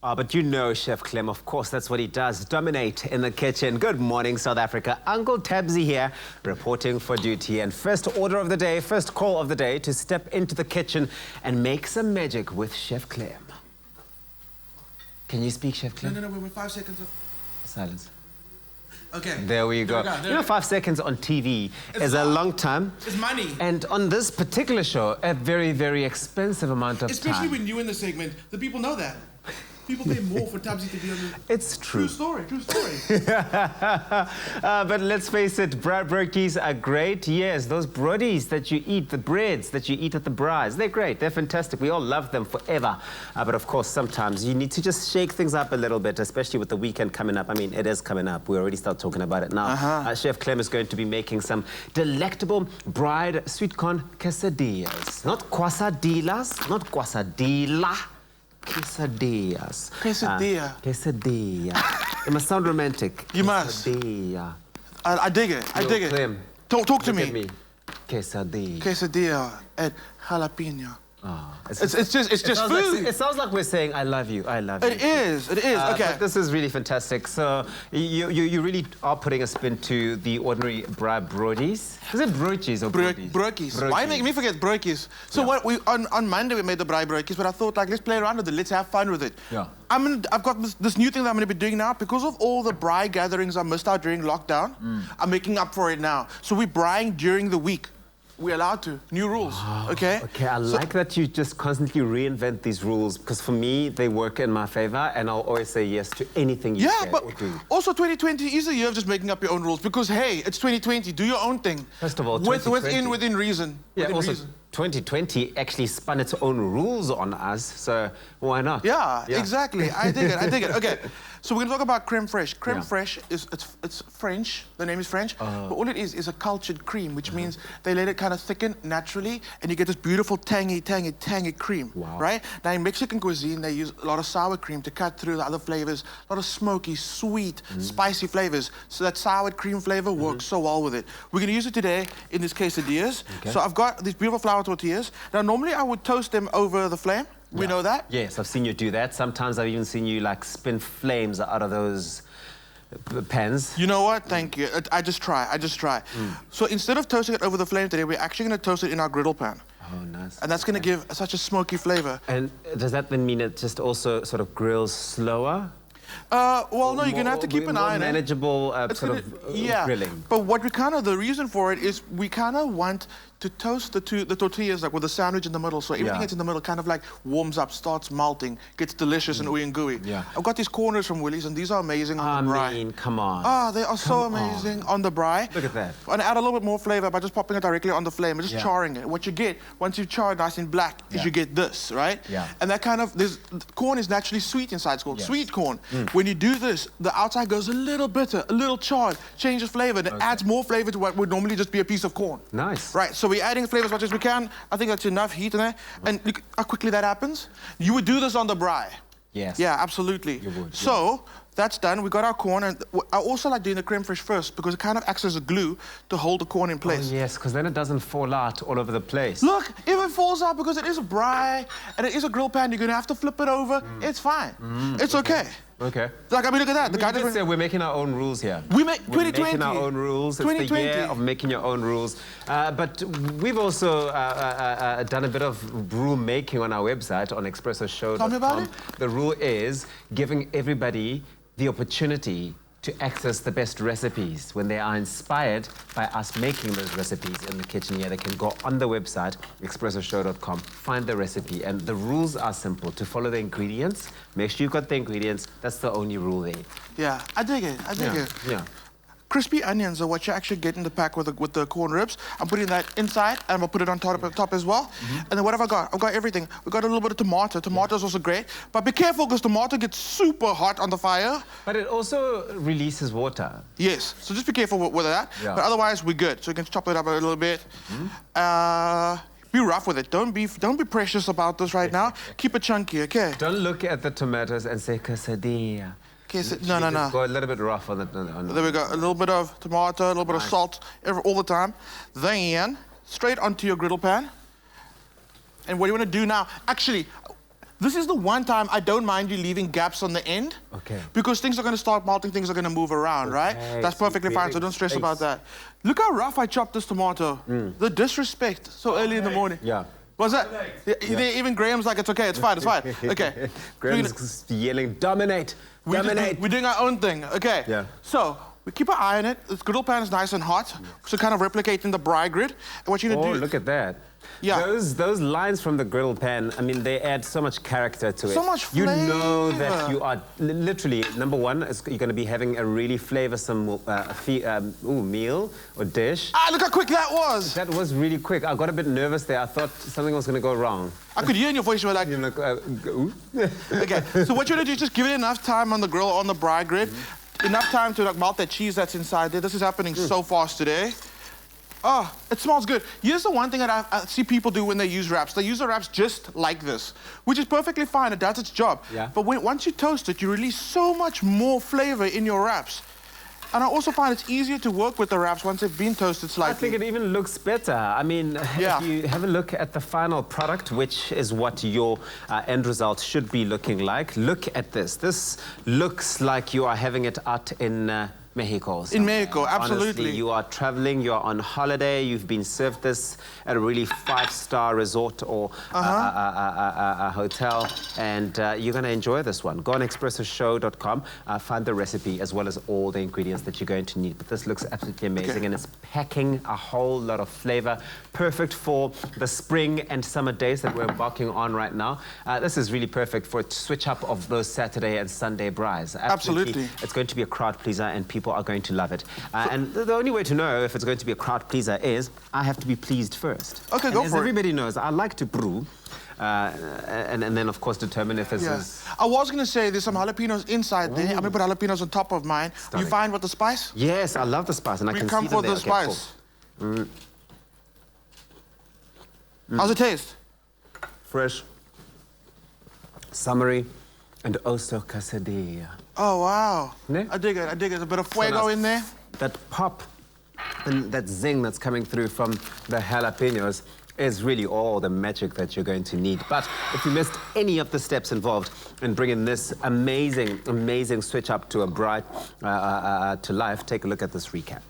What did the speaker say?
Oh, but you know Chef Clem, of course, that's what he does, dominate in the kitchen. Good morning, South Africa. Uncle Tabsy here, reporting for duty. And first order of the day, first call of the day, to step into the kitchen and make some magic with Chef Clem. Can you speak, Chef Clem? No, we're 5 seconds of silence. Okay. There we go. You know, 5 seconds on TV is a long time. It's money. And on this particular show, a very, very expensive amount of time. Especially when you're in the segment, the people know that. People pay more for Tabsy to be on the... It's true. True story. But let's face it, braai broodjies are great. Yes, those brodies that you eat, the breads that you eat at the braais, they're great. They're fantastic. We all love them forever. But of course, sometimes you need to just shake things up a little bit, especially with the weekend coming up. I mean, it is coming up. We already start talking about it now. Chef Clem is going to be making some delectable braai sweetcorn quesadillas. Not quesadillas, not quesadilla. Quesadillas. Quesadilla. Quesadilla. It must sound romantic. You must. Quesadilla. I dig it. I dig it. Clem, Talk to look at me. Quesadilla. Quesadilla and jalapeno. Oh, it's just food. It sounds like we're saying, I love you, I love you. It is, okay. But this is really fantastic. So you really are putting a spin to the ordinary braai broodies. Is it broodjies or broodies? Broodjies. Why make me forget broodjies? So what on Monday we made the braai broodjies, but I thought, like, let's play around with it, let's have fun with it. Yeah. I've got this new thing that I'm going to be doing now. Because of all the braai gatherings I missed out during lockdown, I'm making up for it now. So we're braaiing during the week. We're allowed to. New rules, okay? Okay, I like that you just constantly reinvent these rules, because for me, they work in my favor, and I'll always say yes to anything you say or do. Also 2020 is a year of just making up your own rules, because, hey, it's 2020. Do your own thing. First of all, within reason. Yeah, within also, reason. 2020 actually spun its own rules on us, so why not? Yeah, exactly. I dig it. Okay, so we're going to talk about creme fraiche. Creme fraiche it's French. The name is French, but all it is a cultured cream, which means they let it kind of thicken naturally, and you get this beautiful tangy cream. Wow. Right? Now in Mexican cuisine, they use a lot of sour cream to cut through the other flavors. A lot of smoky, sweet, spicy flavors. So that sour cream flavor works so well with it. We're going to use it today in this quesadillas. Okay. So I've got these beautiful flour tortillas. Now normally I would toast them over the flame. We know that? Yes, I've seen you do that. Sometimes I've even seen you like spin flames out of those pans. You know what? Thank you. I just try. So instead of toasting it over the flame today, we're actually going to toast it in our griddle pan. Oh, nice. And that's going to give such a smoky flavor. And does that then mean it just also sort of grills slower? Well, no, you're going to have to keep an eye on it. Manageable grilling. But what the reason for it is we kind of want to toast the tortillas like with the sandwich in the middle, so everything that's in the middle kind of like warms up, starts melting, gets delicious and ooey and gooey. Yeah. I've got these corners from Willie's, and these are amazing on the braai. I mean, come on. They are so amazing on the braai. Look at that. And add a little bit more flavor by just popping it directly on the flame and just charring it. What you get once you char it nice and black is you get this, right? Yeah. And that kind of corn is naturally sweet inside. It's called sweet corn. When you do this, the outside goes a little bitter, a little charred, changes flavor, and it adds more flavor to what would normally just be a piece of corn. Nice. Right, so we're adding flavor as much as we can. I think that's enough heat in there. And look how quickly that happens. You would do this on the braai. Yes. Yeah, absolutely. You would. So that's done. We got our corn, and I also like doing the creme fraiche first because it kind of acts as a glue to hold the corn in place. Oh, yes, because then it doesn't fall out all over the place. Look, if it falls out because it is a braai and it is a grill pan, you're going to have to flip it over. It's fine. It's okay. Okay. Like, I mean, look at that. We're making our own rules here. We're making our own rules. It's the year of making your own rules. But we've also done a bit of rule making on our website on expressoshow.com. Tell me about it. The rule is giving everybody the opportunity to access the best recipes. When they are inspired by us making those recipes in the kitchen here, they can go on the website, expressoshow.com, find the recipe, and the rules are simple. To follow the ingredients, make sure you've got the ingredients. That's the only rule there. Yeah, I dig it. Yeah. Crispy onions are what you actually get in the pack with the corn ribs. I'm putting that inside, and I'm gonna put it on top as well. And then what have I got? I've got everything. We've got a little bit of tomato. Tomato is also great, but be careful because tomato gets super hot on the fire. But it also releases water. Yes, so just be careful with that. Yeah. But otherwise, we're good. So you can chop it up a little bit. Be rough with it. Don't be precious about this right now. Keep it chunky, okay? Don't look at the tomatoes and say quesadilla. Okay, so, no. Go a little bit rough on it. There we go. A little bit of tomato, a little bit of salt, all the time. Then straight onto your griddle pan. And what you want to do now, actually, This is the one time I don't mind you leaving gaps on the end. Okay. Because things are going to start melting, things are going to move around, right? That's perfectly fine, so don't stress about that. Look how rough I chopped this tomato. The disrespect so early in the morning. Yeah. Was that? Even Graham's like, it's okay, it's fine, it's fine. Okay. Graham's yelling, dominate, dominate. We're doing our own thing, okay. Yeah. So, we keep our eye on it. This griddle pan is nice and hot, so kind of replicating the braai grid. And what you're gonna do... look at that. Yeah. Those lines from the griddle pan, I mean, they add so much character to it. So much flavor. You know that you are literally, number one, you're going to be having a really flavoursome meal or dish. Ah, look how quick that was. That was really quick. I got a bit nervous there. I thought something was going to go wrong. I could hear in your voice, you were like... You're like, Okay, so what you're going to do is just give it enough time on the grill, on the braai grid. Enough time to like melt that cheese that's inside there. This is happening so fast today. Oh, it smells good. Here's the one thing that I see people do when they use wraps. They use the wraps just like this, which is perfectly fine. It does its job. Yeah. But once you toast it, you release so much more flavor in your wraps. And I also find it's easier to work with the wraps once they've been toasted slightly. I think it even looks better. I mean, if you have a look at the final product, which is what your end result should be looking like, look at this. This looks like you are having it out in Mexico. In Mexico, absolutely. Honestly, you are traveling, you are on holiday, you've been served this at a really 5-star resort or a hotel, and you're going to enjoy this one. Go on expressoshow.com, find the recipe as well as all the ingredients that you're going to need. But this looks absolutely amazing, and it's packing a whole lot of flavor, perfect for the spring and summer days that we're embarking on right now. This is really perfect for a switch up of those Saturday and Sunday braais. Absolutely. It's going to be a crowd pleaser, and people are going to love it. And the only way to know if it's going to be a crowd pleaser is I have to be pleased first. Okay, and go as for it. everybody knows, I like to brew. And then, of course, determine if this is... I was going to say there's some jalapenos inside there. I'm going to put jalapenos on top of mine. You fine with the spice? Yes, I love the spice, and I can see come for the spice. How's it taste? Fresh, summery, and also quesadilla. Oh, wow. Ne? I dig it, I dig it. A bit of fuego in there. That pop and that zing that's coming through from the jalapenos is really all the magic that you're going to need. But if you missed any of the steps involved in bringing this amazing, amazing switch up to a braai to life, take a look at this recap.